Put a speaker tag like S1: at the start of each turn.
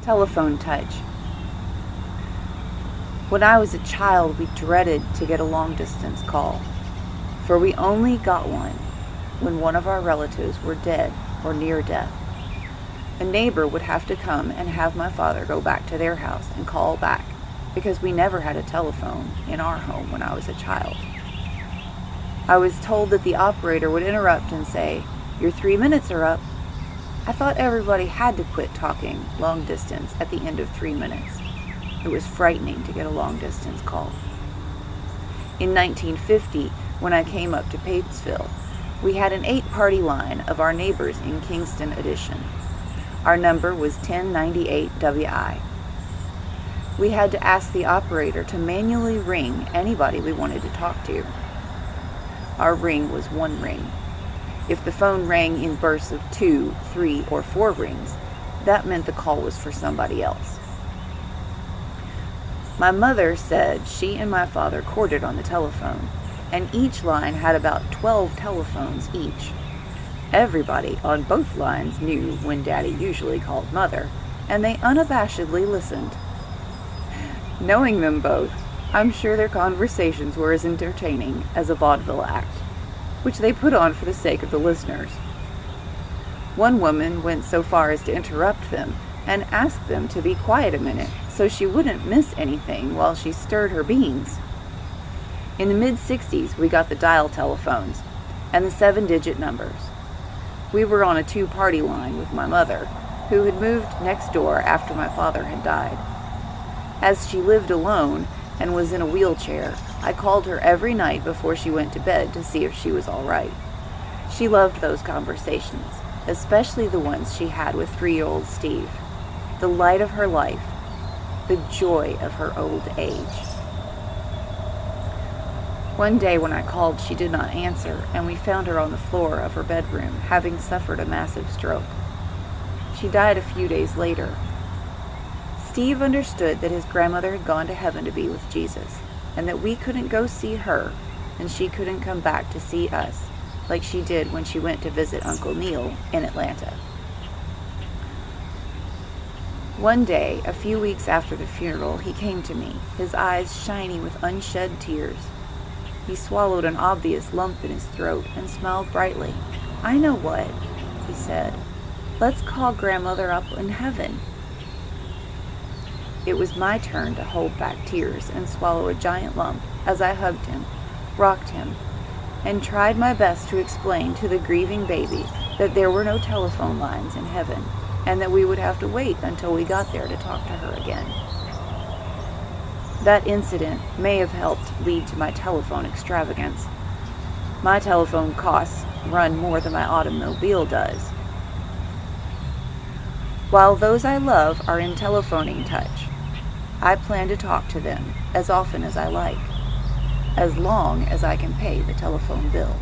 S1: Telephone touch. When I was a child, we dreaded to get a long-distance call, for we only got one when one of our relatives were dead or near death. A neighbor would have to come and have my father go back to their house and call back, because we never had a telephone in our home when I was a child. I was told that the operator would interrupt and say, "Your 3 minutes are up." I thought everybody had to quit talking long distance at the end of 3 minutes. It was frightening to get a long-distance call. In 1950, when I came up to Patesville, we had an 8-party line of our neighbors in Kingston Addition. Our number was 1098WI. We had to ask the operator to manually ring anybody we wanted to talk to. Our ring was 1 ring. If the phone rang in bursts of 2, 3, or 4 rings, that meant the call was for somebody else. My mother said she and my father courted on the telephone, and each line had about 12 telephones each. Everybody on both lines knew when Daddy usually called Mother, and they unabashedly listened. Knowing them both, I'm sure their conversations were as entertaining as a vaudeville act, which they put on for the sake of the listeners. One woman went so far as to interrupt them and asked them to be quiet a minute so she wouldn't miss anything while she stirred her beans. In the mid-60s, we got the dial telephones and the 7-digit numbers. We were on a 2-party line with my mother, who had moved next door after my father had died. As she lived alone and was in a wheelchair, I called her every night before she went to bed to see if she was all right. She loved those conversations, especially the ones she had with 3-year-old Steve. The light of her life, the joy of her old age. One day when I called, she did not answer, and we found her on the floor of her bedroom, having suffered a massive stroke. She died a few days later. Steve understood that his grandmother had gone to heaven to be with Jesus, and that we couldn't go see her, and she couldn't come back to see us, like she did when she went to visit Uncle Neil in Atlanta. One day, a few weeks after the funeral, he came to me, his eyes shiny with unshed tears. He swallowed an obvious lump in his throat and smiled brightly. "I know what," he said. "Let's call Grandmother up in heaven." It was my turn to hold back tears and swallow a giant lump as I hugged him, rocked him, and tried my best to explain to the grieving baby that there were no telephone lines in heaven, and that we would have to wait until we got there to talk to her again. That incident may have helped lead to my telephone extravagance. My telephone costs run more than my automobile does. While those I love are in telephoning touch, I plan to talk to them as often as I like, as long as I can pay the telephone bill.